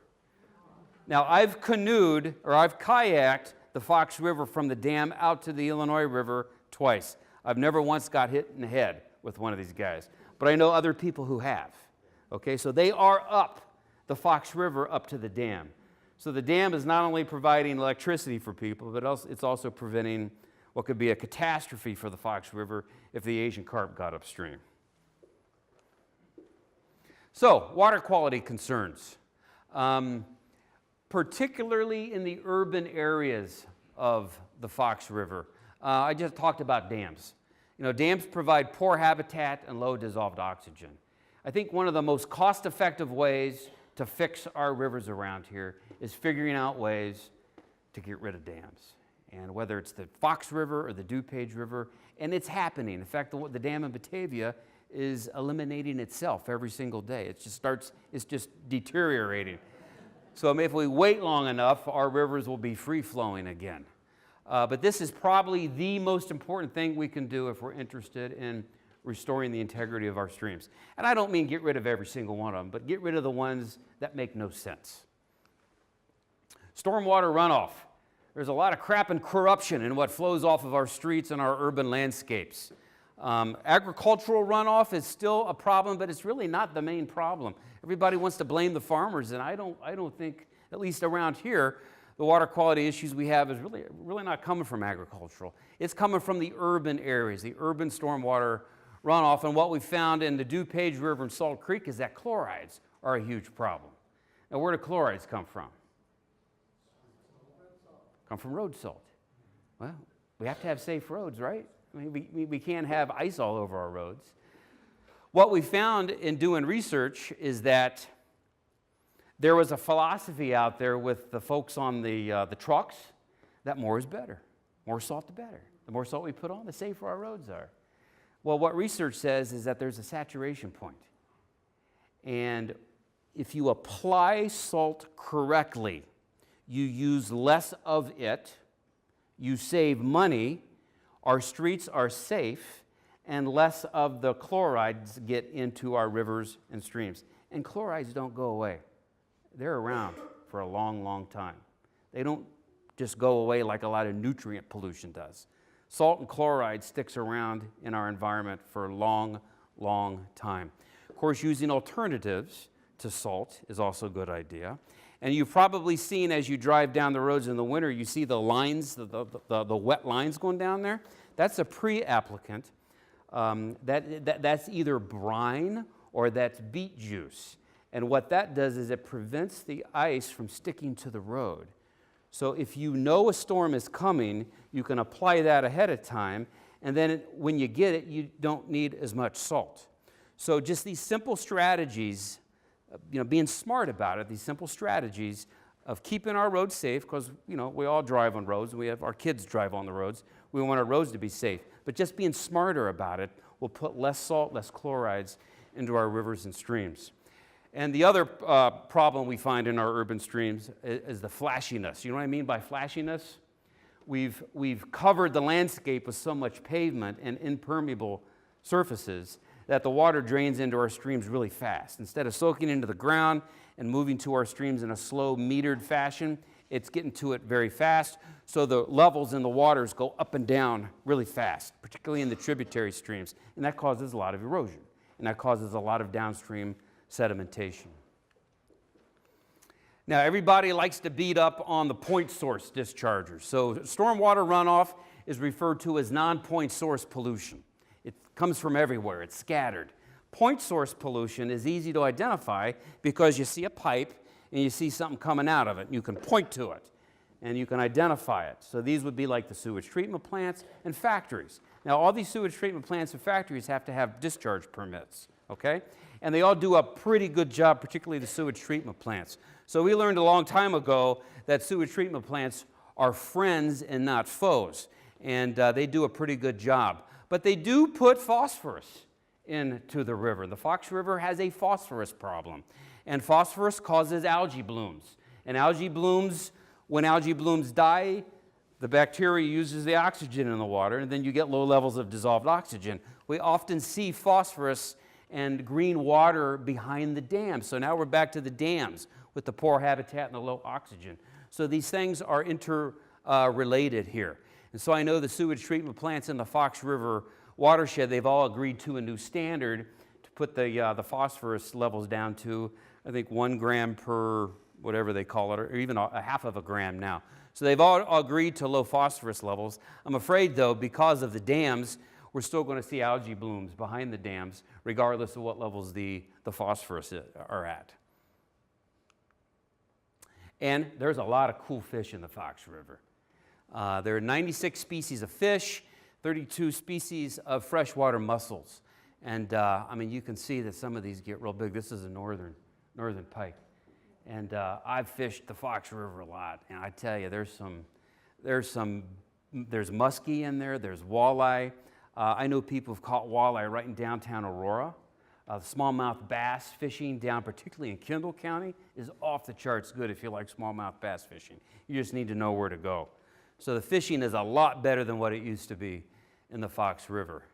Now, I've canoed, or I've kayaked the Fox River from the dam out to the Illinois River twice. I've never once got hit in the head with one of these guys, but I know other people who have. Okay, so they are up the Fox River up to the dam. So the dam is not only providing electricity for people, but it's also preventing what could be a catastrophe for the Fox River if the Asian carp got upstream. So, water quality concerns. Particularly in the urban areas of the Fox River. I just talked about dams. Dams provide poor habitat and low dissolved oxygen. I think one of the most cost-effective ways to fix our rivers around here is figuring out ways to get rid of dams. And whether it's the Fox River or the DuPage River, and it's happening. In fact, the dam in Batavia is eliminating itself every single day. It's just deteriorating. So if we wait long enough, our rivers will be free-flowing again. But this is probably the most important thing we can do if we're interested in restoring the integrity of our streams. And I don't mean get rid of every single one of them, but get rid of the ones that make no sense. Stormwater runoff. There's a lot of crap and corruption in what flows off of our streets and our urban landscapes. Agricultural runoff is still a problem, but it's really not the main problem. Everybody wants to blame the farmers, and I don't think, at least around here, the water quality issues we have is really not coming from agricultural. It's coming from the urban areas, the urban stormwater runoff. And what we found in the DuPage River and Salt Creek is that chlorides are a huge problem. Now, where do chlorides come from? come from road salt. Well, we have to have safe roads, right? I mean, we can't have ice all over our roads. What we found in doing research is that there was a philosophy out there with the folks on the trucks that more is better. More salt the better. The more salt we put on, the safer our roads are. Well, what research says is that there's a saturation point. And if you apply salt correctly, you use less of it, you save money, our streets are safe, and less of the chlorides get into our rivers and streams. And chlorides don't go away. They're around for a long, long time. They don't just go away like a lot of nutrient pollution does. Salt and chloride sticks around in our environment for a long, long time. Of course, using alternatives to salt is also a good idea. And you've probably seen as you drive down the roads in the winter, you see the lines, the wet lines going down there. That's a pre-applicant. That's either brine or that's beet juice. And what that does is it prevents the ice from sticking to the road. So if you know a storm is coming, you can apply that ahead of time, and then when you get it, you don't need as much salt. So just these simple strategies, being smart about it, these simple strategies of keeping our roads safe, because we all drive on roads, and we have our kids drive on the roads. We want our roads to be safe. But just being smarter about it will put less salt, less chlorides into our rivers and streams. And the other problem we find in our urban streams is the flashiness. You know what I mean by flashiness? We've covered the landscape with so much pavement and impermeable surfaces that the water drains into our streams really fast. Instead of soaking into the ground and moving to our streams in a slow, metered fashion, it's getting to it very fast. So the levels in the waters go up and down really fast, particularly in the tributary streams. And that causes a lot of erosion. And that causes a lot of downstream sedimentation. Now, everybody likes to beat up on the point source dischargers. So stormwater runoff is referred to as non-point source pollution. It comes from everywhere. It's scattered. Point source pollution is easy to identify because you see a pipe and you see something coming out of it. And you can point to it and you can identify it. So these would be like the sewage treatment plants and factories. Now, all these sewage treatment plants and factories have to have discharge permits, okay? And they all do a pretty good job, particularly the sewage treatment plants. So we learned a long time ago that sewage treatment plants are friends and not foes. And they do a pretty good job. But they do put phosphorus into the river. The Fox River has a phosphorus problem. And phosphorus causes algae blooms. And algae blooms, when algae blooms die, the bacteria uses the oxygen in the water, and then you get low levels of dissolved oxygen. We often see phosphorus and green water behind the dams. So now we're back to the dams with the poor habitat and the low oxygen. So these things are interrelated here. And so I know the sewage treatment plants in the Fox River watershed, they've all agreed to a new standard to put the phosphorus levels down to, I think, 1 gram per whatever they call it, or even a half of a gram now. So they've all agreed to low phosphorus levels. I'm afraid, though, because of the dams, we're still going to see algae blooms behind the dams, regardless of what levels the phosphorus are at. And there's a lot of cool fish in the Fox River. There are 96 species of fish, 32 species of freshwater mussels. And I mean, you can see that some of these get real big. This is a northern pike. And I've fished the Fox River a lot. And I tell you, there's muskie in there, there's walleye. I know people have caught walleye right in downtown Aurora. Smallmouth bass fishing down, particularly in Kendall County, is off the charts good if you like smallmouth bass fishing. You just need to know where to go. So the fishing is a lot better than what it used to be in the Fox River.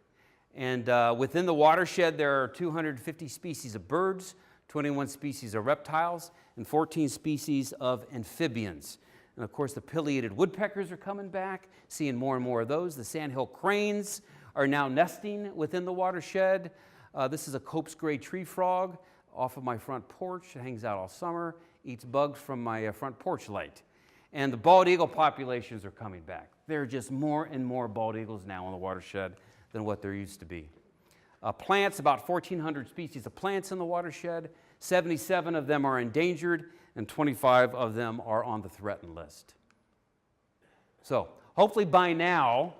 And within the watershed, there are 250 species of birds, 21 species of reptiles, and 14 species of amphibians. And of course, the pileated woodpeckers are coming back, seeing more and more of those. The sandhill cranes are now nesting within the watershed. This is a Cope's gray tree frog off of my front porch. It hangs out all summer, eats bugs from my front porch light. And the bald eagle populations are coming back. There are just more and more bald eagles now in the watershed than what there used to be. Plants, about 1,400 species of plants in the watershed. 77 of them are endangered, and 25 of them are on the threatened list. So hopefully by now,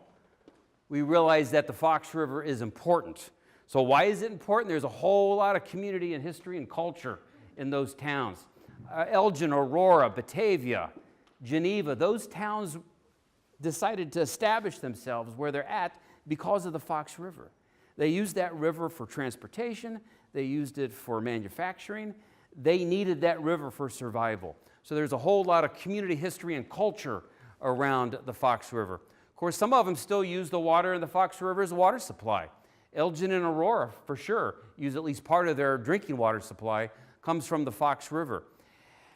we realize that the Fox River is important. So why is it important? There's a whole lot of community and history and culture in those towns. Elgin, Aurora, Batavia, Geneva, those towns decided to establish themselves where they're at because of the Fox River. They used that river for transportation. They used it for manufacturing. They needed that river for survival. So there's a whole lot of community history and culture around the Fox River. Of course, some of them still use the water in the Fox River as a water supply. Elgin and Aurora, for sure, use at least part of their drinking water supply comes from the Fox River.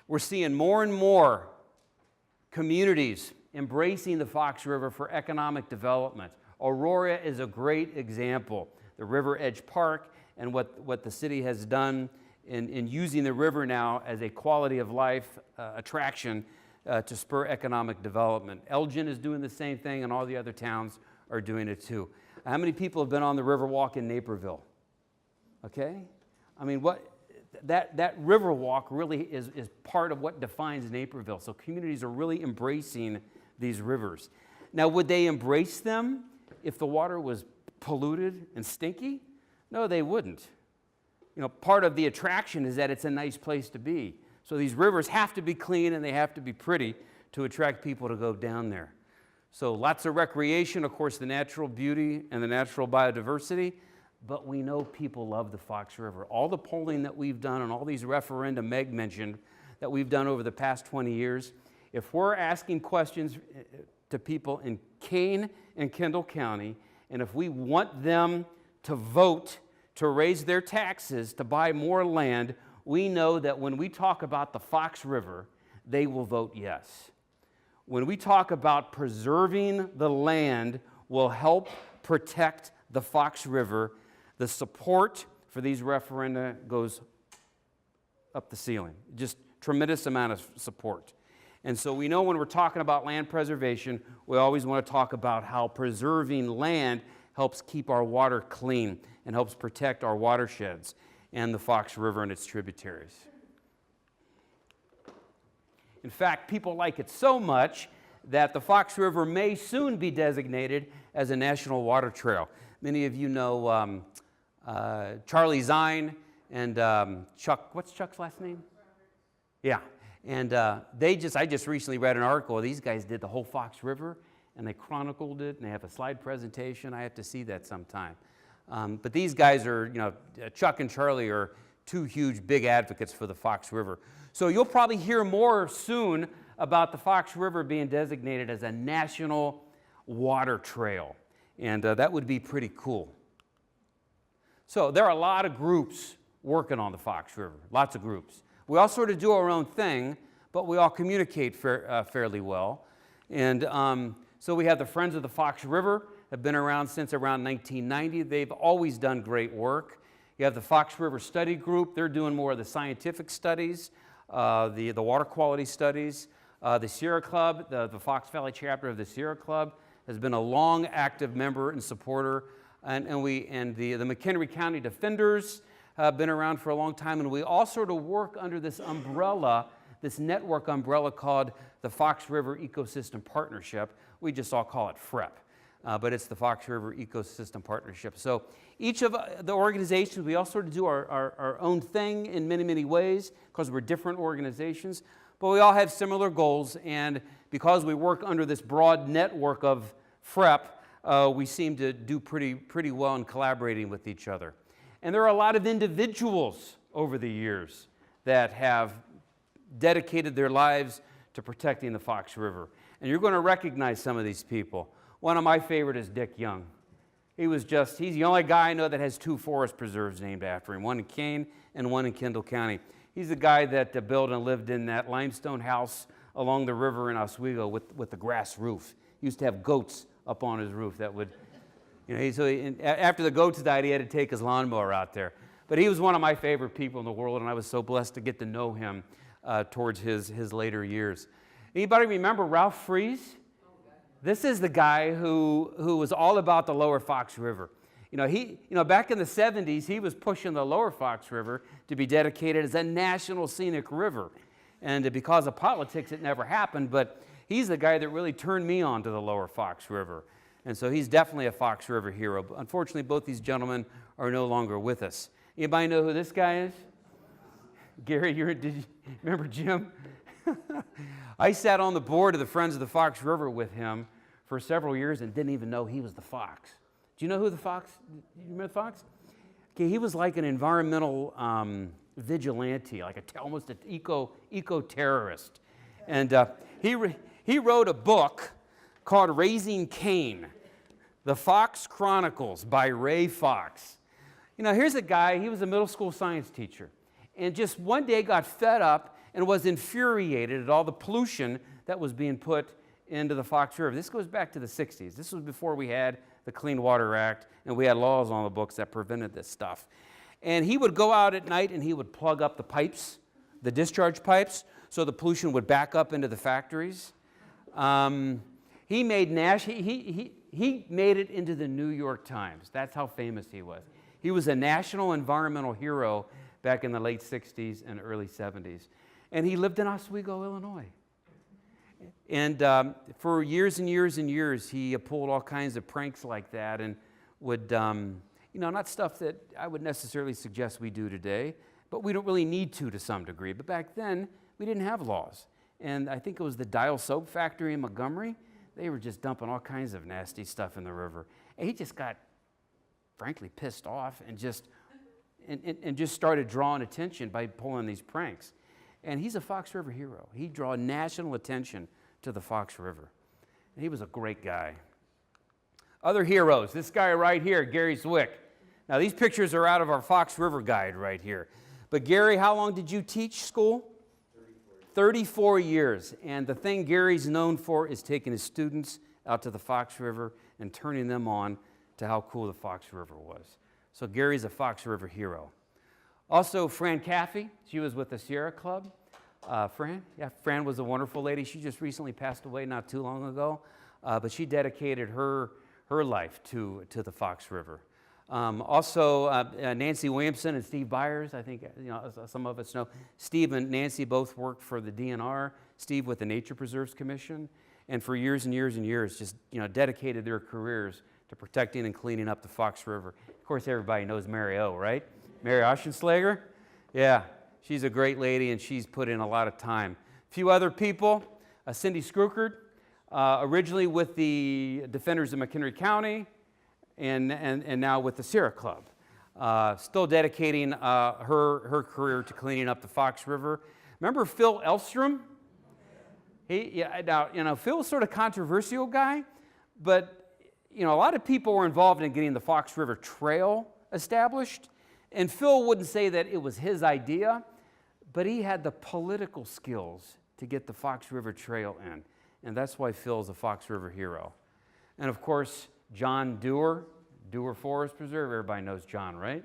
We're seeing more and more communities embracing the Fox River for economic development. Aurora is a great example. The River Edge Park and what the city has done in using the river now as a quality of life attraction to spur economic development. Elgin is doing the same thing, and all the other towns are doing it too. How many people have been on the Riverwalk in Naperville? Okay? I mean, that Riverwalk really is part of what defines Naperville. So communities are really embracing these rivers. Now, would they embrace them if the water was polluted and stinky? No, they wouldn't. You know, part of the attraction is that it's a nice place to be. So these rivers have to be clean and they have to be pretty to attract people to go down there. So lots of recreation, of course, the natural beauty and the natural biodiversity, but we know people love the Fox River. All the polling that we've done and all these referenda Meg mentioned that we've done over the past 20 years, if we're asking questions to people in Kane and Kendall County, and if we want them to vote to raise their taxes to buy more land, we know that when we talk about the Fox River, they will vote yes. When we talk about preserving the land will help protect the Fox River, the support for these referenda goes up the ceiling. Just tremendous amount of support. And so we know when we're talking about land preservation, we always want to talk about how preserving land helps keep our water clean and helps protect our watersheds and the Fox River and its tributaries. In fact, people like it so much that the Fox River may soon be designated as a national water trail. Many of you know Charlie Zine and Chuck, what's Chuck's last name? Yeah, and I just recently read an article. These guys did the whole Fox River, and they chronicled it, and they have a slide presentation. I have to see that sometime. But these guys are, Chuck and Charlie are two huge, big advocates for the Fox River. So you'll probably hear more soon about the Fox River being designated as a national water trail, and that would be pretty cool. So there are a lot of groups working on the Fox River, lots of groups. We all sort of do our own thing, but we all communicate fairly well. And so we have the Friends of the Fox River, have been around since around 1990. They've always done great work. You have the Fox River Study Group. They're doing more of the scientific studies, the water quality studies. The Sierra Club, the Fox Valley chapter of the Sierra Club, has been a long active member and supporter. And the McHenry County Defenders have been around for a long time. And we all sort of work under this umbrella, this network umbrella called the Fox River Ecosystem Partnership. We just all call it FREP. But it's the Fox River Ecosystem Partnership. So each of the organizations, we all sort of do our own thing in many, many ways because we're different organizations. But we all have similar goals, and because we work under this broad network of FREP, we seem to do pretty well in collaborating with each other. And there are a lot of individuals over the years that have dedicated their lives to protecting the Fox River. And you're going to recognize some of these people. One of my favorite is Dick Young. He's the only guy I know that has two forest preserves named after him, one in Kane and one in Kendall County. He's the guy that built and lived in that limestone house along the river in Oswego with the grass roof. He used to have goats up on his roof that would, after the goats died, he had to take his lawnmower out there. But he was one of my favorite people in the world, and I was so blessed to get to know him towards his later years. Anybody remember Ralph Freese? This is the guy who was all about the lower Fox River. Back in the 70s, he was pushing the lower Fox River to be dedicated as a national scenic river. And because of politics, it never happened, but he's the guy that really turned me on to the lower Fox River. And so he's definitely a Fox River hero. Unfortunately, both these gentlemen are no longer with us. Anybody know who this guy is? Gary, did you remember Jim? I sat on the board of the Friends of the Fox River with him for several years and didn't even know he was the fox. Do you know who the fox? You remember the fox? Okay, he was like an environmental vigilante, like almost an eco-terrorist. And he wrote a book called Raising Kane, The Fox Chronicles by Ray Fox. You know, here's a guy, he was a middle school science teacher, and just one day got fed up and was infuriated at all the pollution that was being put into the Fox River. This goes back to the 60s. This was before we had the Clean Water Act, and we had laws on the books that prevented this stuff. And he would go out at night and he would plug up the pipes, the discharge pipes, so the pollution would back up into the factories. He made it into the New York Times. That's how famous he was. He was a national environmental hero back in the late 60s and early 70s. And he lived in Oswego, Illinois. And for years and years and years, he pulled all kinds of pranks like that and would, not stuff that I would necessarily suggest we do today, but we don't really need to some degree. But back then, we didn't have laws. And I think it was the Dial Soap Factory in Montgomery. They were just dumping all kinds of nasty stuff in the river. And he just got, frankly, pissed off and just started drawing attention by pulling these pranks. And he's a Fox River hero. He drew national attention to the Fox River. And he was a great guy. Other heroes, this guy right here, Gary Zwick. Now, these pictures are out of our Fox River guide right here. But Gary, how long did you teach school? 34 years. And the thing Gary's known for is taking his students out to the Fox River and turning them on to how cool the Fox River was. So Gary's a Fox River hero. Also, Fran Caffey, she was with the Sierra Club. Fran was a wonderful lady. She just recently passed away not too long ago, but she dedicated her life to the Fox River. Also, Nancy Williamson and Steve Byers, I think some of us know. Steve and Nancy both worked for the DNR, Steve with the Nature Preserves Commission, and for years and years and years just dedicated their careers to protecting and cleaning up the Fox River. Of course, everybody knows Mary O, right? Mary Oschenschlager? Yeah, she's a great lady, and she's put in a lot of time. A few other people, Cindy Scrukert, originally with the Defenders of McHenry County, and now with the Sierra Club. Still dedicating her career to cleaning up the Fox River. Remember Phil Elstrom? Phil was sort of a controversial guy, but a lot of people were involved in getting the Fox River Trail established. And Phil wouldn't say that it was his idea, but he had the political skills to get the Fox River Trail in. And that's why Phil's a Fox River hero. And of course, John Dewar Forest Preserve. Everybody knows John, right?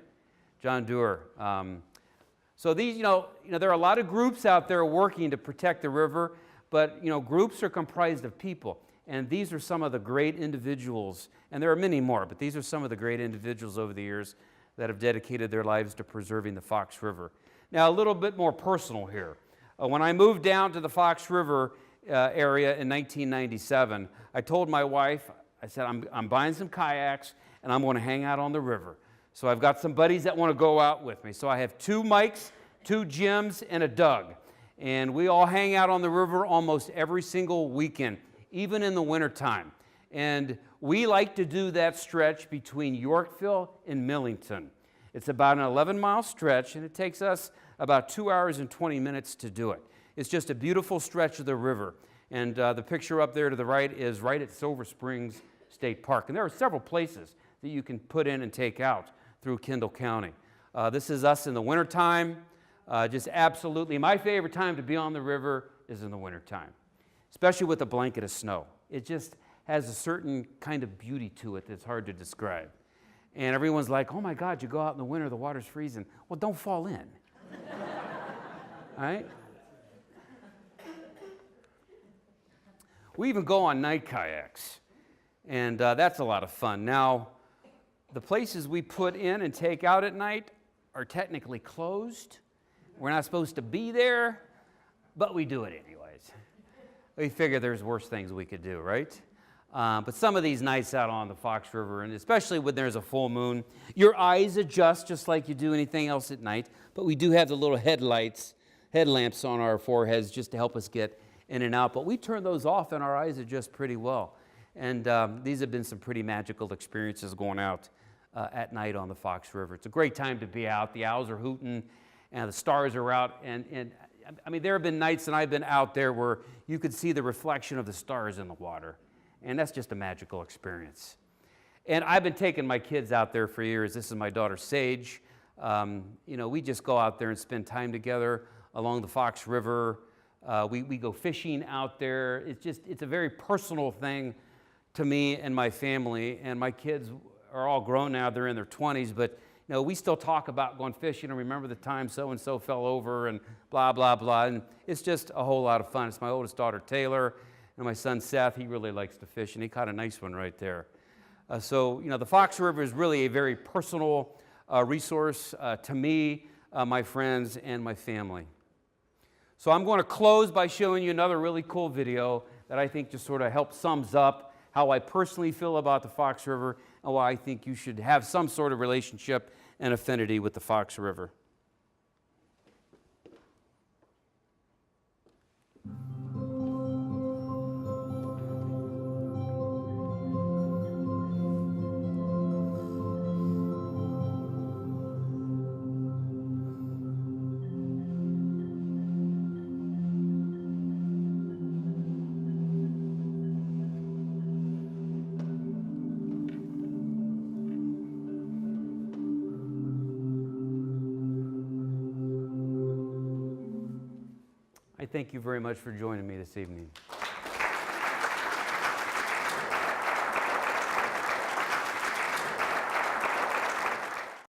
John Dewar. So these, there are a lot of groups out there working to protect the river, but, groups are comprised of people. And these are some of the great individuals, and there are many more, but these are some of the great individuals over the years that have dedicated their lives to preserving the Fox River. Now, a little bit more personal here. When I moved down to the Fox River area in 1997, I told my wife, I said, I'm buying some kayaks, and I'm going to hang out on the river. So I've got some buddies that want to go out with me. So I have 2 Mikes, 2 Jims, and a Doug. And we all hang out on the river almost every single weekend, even in the wintertime. And we like to do that stretch between Yorkville and Millington. It's about an 11-mile stretch, and it takes us about 2 hours and 20 minutes to do it. It's just a beautiful stretch of the river. And the picture up there to the right is right at Silver Springs State Park. And there are several places that you can put in and take out through Kendall County. This is us in the wintertime. Just absolutely, my favorite time to be on the river is in the wintertime, especially with a blanket of snow. It just has a certain kind of beauty to it that's hard to describe. And everyone's like, oh my God, you go out in the winter, the water's freezing. Well, don't fall in. All right? We even go on night kayaks, and that's a lot of fun. Now, the places we put in and take out at night are technically closed. We're not supposed to be there, but we do it anyways. we figure there's worse things we could do, right? But some of these nights out on the Fox River, and especially when there's a full moon, your eyes adjust just like you do anything else at night, but we do have the little headlamps on our foreheads just to help us get in and out, but we turn those off and our eyes adjust pretty well. And these have been some pretty magical experiences going out at night on the Fox River. It's a great time to be out. The owls are hooting and the stars are out, and I mean, there have been nights and I've been out there where you could see the reflection of the stars in the water, and that's just a magical experience. And I've been taking my kids out there for years. This is my daughter Sage. You know, we just go out there and spend time together along the Fox River. We go fishing out there. It's a very personal thing to me and my family, and my kids are all grown now. They're in their 20s, but you know, we still talk about going fishing and remember the time so-and-so fell over and blah, blah, blah. And it's just a whole lot of fun. It's my oldest daughter, Taylor, and my son, Seth. He really likes to fish, and he caught a nice one right there. So, you know, the Fox River is really a very personal resource to me, my friends, and my family. So I'm going to close by showing you another really cool video that I think just sort of sums up how I personally feel about the Fox River and why I think you should have some sort of relationship and affinity with the Fox River. I thank you very much for joining me this evening.